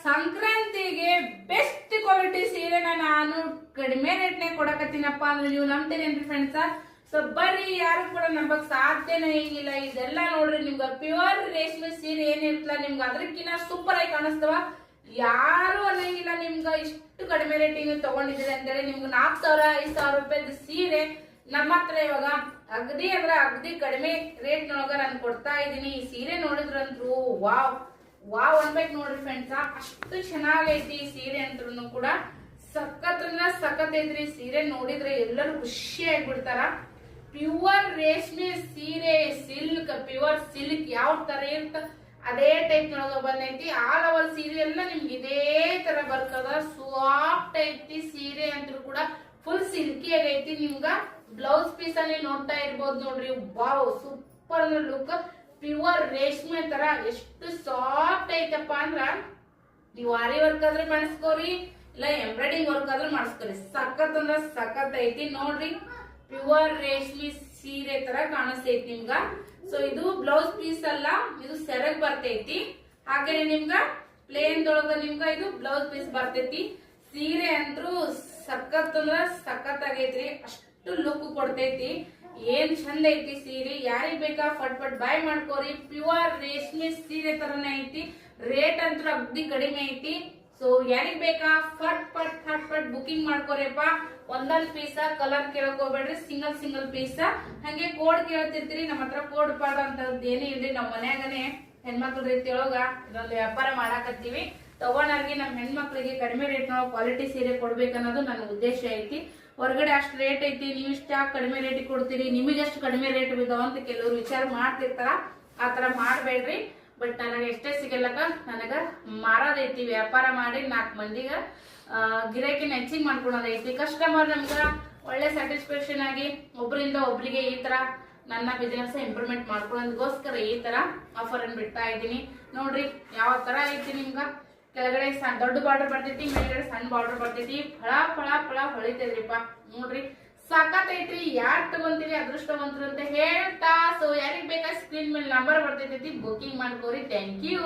ಸಂಕ್ರಾಂತಿಗೆ best quality ಸೀರೆನ ನಾನು ಕಡಿಮೆ ರೇಟ್ನಾಗ ಕೊಡಕತ್ತೀನಪ್ಪ ಅಂದ್ರೆ ನೀವು ನಂಬ್ತೀರೇನ್ರಿ ಫ್ರೆಂಡ್ಸ್. ಸೊ ಬರ್ರಿ, ಯಾರು ಕೂಡ ನಂಬಕ್ ಸಾಧ್ಯನೇ ಇಲ್ಲ. ಇದೆಲ್ಲ ನೋಡ್ರಿ, ನಿಮ್ಗೆ ಪ್ಯೂರ್ ರೇಷ್ಮೆ ಸೀರೆ ಏನಿರ್ತಲ್ಲ ನಿಮ್ಗೆ ಅದಕ್ಕಿಂತ ಸೂಪರ್ ಆಗಿ ಕಾಣಿಸ್ತವ. ಯಾರು ಅನ್ನಂಗಿಲ್ಲ ನಿಮ್ಗ ಇಷ್ಟು ಕಡಿಮೆ ರೇಟಿಂಗ್ ತಗೊಂಡಿದ್ದೀರಿ ಅಂತೇಳಿ. ನಿಮ್ಗೆ 4,000-5,000 ರೂಪಾಯಿದ ಸೀರೆ ನಮ್ಮ ಹತ್ರ ಇವಾಗ ಅಗದಿ ಅಂದ್ರೆ ಅಗದಿ ಕಡಿಮೆ ರೇಟ್ ನೊಳಗ ನಾನು ಕೊಡ್ತಾ ಇದ್ದೀನಿ. ಈ ಸೀರೆ ನೋಡಿದ್ರಂತ್ರು ವಾವ್ ವಾವ್ ಅನ್ಬೇಕು ನೋಡ್ರಿ ಫ್ರೆಂಡ್ಸ್. ಅಷ್ಟು ಚೆನ್ನಾಗೈತಿ ಈ ಸೀರೆ ಅಂತ್ರು ಕೂಡ. ಸಖತ್ ಐತ್ರಿ ಸೀರೆ. ನೋಡಿದ್ರೆ ಎಲ್ಲರೂ ಖುಷಿ ಆಗ್ಬಿಡ್ತಾರ. ಪ್ಯೂರ್ ರೇಷ್ಮೆ ಸೀರೆ, ಸಿಲ್ಕ್, ಪ್ಯೂರ್ ಸಿಲ್ಕ್ ಯಾವ ತರ ಇರ್ತ ಅದೇ ಟೈಪ್ ನೊಳಗ ಬಂದೈತಿ. ಆಲ್ ಓವರ್ ಸೀರೆ ಎಲ್ಲ ನಿಮ್ಗೆ ಇದೇ ತರ ಬರ್ತದ. ಸಾಫ್ಟ್ ಐತಿ ಸೀರೆ ಅಂತೂ ಕೂಡ. ಫುಲ್ ಸಿಲ್ಕಿ ಆಗೈತಿ. ನಿಮ್ಗ ಬ್ಲೌಸ್ ಪೀಸ್ ಅಲ್ಲಿ ನೋಡ್ತಾ ಇರ್ಬೋದು ನೋಡ್ರಿ. Wow, super look. ಪ್ಯೂರ್ ರೇಷ್ಮೆ ತರ ಎಷ್ಟು ಸಾಫ್ಟ್ ಐತಪ್ಪ ಅಂದ್ರ ನೀವು ಆರಿ ವರ್ಕ್ ಆದ್ರೆ ಮಾಡಿಸ್ಕೋರಿ, ಇಲ್ಲ ಎಂಬ್ರಾಯ್ಡಿಂಗ್ ವರ್ಕ್ ಆದ್ರೆ ಮಾಡಿಸ್ಕೋರಿ. ಸಖತ್ ಅಂದ್ರ ಸಖತ್ ಐತಿ ನೋಡ್ರಿ. ಪ್ಯೂರ್ ರೇಷ್ಮೆ ಸೀರೆ ತರ ಕಾಣಿಸ್ತೈತಿ ನಿಮ್ಗ. ಸೊ ಇದು ಬ್ಲೌಸ್ ಪೀಸ್ ಅಲ್ಲ, ಇದು ಸೆರಗ್ ಬರ್ತೈತಿ. ಹಾಗೆ ನಿಮ್ಗ ಪ್ಲೇನ್ ದೊಳಗ ನಿಮ್ಗ ಇದು ಬ್ಲೌಸ್ ಪೀಸ್ ಬರ್ತೈತಿ. ಸೀರೆ ಅಂತೂ ಸಖತ್ ಅಂದ್ರ ಸಖತ್ ಆಗೈತ್ರಿ. ಅಷ್ಟು ಲುಕ್ ಕೊಡ್ತೈತಿ. ಏನ್ ಚಂದ ಐತಿ ಸೀರೆ. ಯಾರಿಗ್ ಬೇಕಾ ಫಟ್ ಬಾಯ್ ಮಾಡ್ಕೋರಿ. ಪ್ಯೂರ್ ರೇಷ್ಮೆ ಸೀರೆ ತರನೇ ಐತಿ. ರೇಟ್ ಅಂತೂ ಅಗ್ದಿ ಕಡಿಮೆ ಐತಿ. ಸೊ ಯಾರಿಗ್ ಬೇಕಾ ಫಟ್ ಬುಕಿಂಗ್ ಮಾಡ್ಕೋರಿಪ್ಪ. ಒಂದೊಂದ್ ಪೀಸ ಕಲರ್ ಕೇಳಕ್ ಹೋಗ್ಬೇಡ್ರಿ, ಸಿಂಗಲ್ ಪೀಸ. ಹಂಗೆ ಕೋಡ್ ಕೇಳ್ತಿರ್ತೀರಿ, ನಮ್ಮ ಹತ್ರ ಕೋಡ್ ಪಾಡ್ ಅಂತದ್ ಏನೇ ಇಲ್ರಿ. ನಾವ್ ಮನ್ಯಾಗನೆ ಹೆಣ್ಮಕ್ಳ ರೀತಿ ಒಳಗ ಇದೊಂದು ವ್ಯಾಪಾರ ಮಾಡಾಕತ್ತೀವಿ. ತಗೊಂಡಾರ್ಗಿ ನಮ್ ಹೆಣ್ಮಕ್ಳಿಗೆ ಕಡಿಮೆ ರೇಟ್ ನೊಳಗ ಕ್ವಾಲಿಟಿ ಸೀರೆ ಕೊಡ್ಬೇಕನ್ನೋದು ನನ್ನ ಉದ್ದೇಶ ಐತಿ. ಹೊರಗಡೆ ಅಷ್ಟು ರೇಟ್ ಐತಿ, ನೀವು ಇಷ್ಟ ಕಡಿಮೆ ರೇಟಿಗೆ ಕೊಡ್ತೀರಿ, ನಿಮಗೆ ಎಷ್ಟು ಕಡಿಮೆ ರೇಟ್ ಬಿದ್ದಾವ ಅಂತ ಕೆಲವರು ವಿಚಾರ ಮಾಡ್ತಿರ್ತಾರ. ಆತರ ಮಾಡ್ಬೇಡ್ರಿ. ಬಟ್ ನನಗೆ ಎಷ್ಟೇ ಸಿಗಲ್ಲಕ ನನಗ ಮಾರೋದೈತಿ. ವ್ಯಾಪಾರ ಮಾಡಿ 4 ಮಂದಿಗ ಗಿರಾಕಿನ ಹೆಚ್ಚಿಗೆ ಮಾಡ್ಕೊಳೋದೈತಿ. ಕಸ್ಟಮರ್ ನಮ್ಗ ಒಳ್ಳೆ ಸ್ಯಾಟಿಸ್ಫ್ಯಾಕ್ಷನ್ ಆಗಿ ಒಬ್ಬರಿಂದ ಒಬ್ರಿಗೆ ಈ ತರ ನನ್ನ ಬಿಸಿನೆಸ್ ಇಂಪ್ರೂವ್ಮೆಂಟ್ ಮಾಡ್ಕೊಳ್ಳೋದಕ್ಕೋಸ್ಕರ ಈ ತರ ಆಫರ್ ಅನ್ನು ಬಿಡ್ತಾ ಇದ್ದೀನಿ. ನೋಡ್ರಿ ಯಾವ ತರ ಐತಿ. ನಿಮ್ಗ ಕೆಳಗಡೆ ದೊಡ್ಡ ಬಾರ್ಡರ್ ಬರ್ತೈತಿ, ಮೇಲ್ಗಡೆ ಸಣ್ಣ ಬಾರ್ಡರ್ ಬರ್ತೈತಿ. ಫಳ ಹೊಳಿತೈತ್ರಿಪ್ಪ. ನೋಡ್ರಿ ಸಖತ್ ಐತ್ರಿ. ಯಾರ್ ತಗೊಂತೀರಿ ಅದೃಷ್ಟವಂತರು ಅಂತ ಹೇಳ್ತಾ, ಸೊ ಯಾರಿಗ್ ಬೇಕಾ ಸ್ಕ್ರೀನ್ ಮೇಲೆ ನಂಬರ್ ಬರ್ತೈತಿ, ಬುಕಿಂಗ್ ಮಾಡ್ಕೋರಿ. Thank you.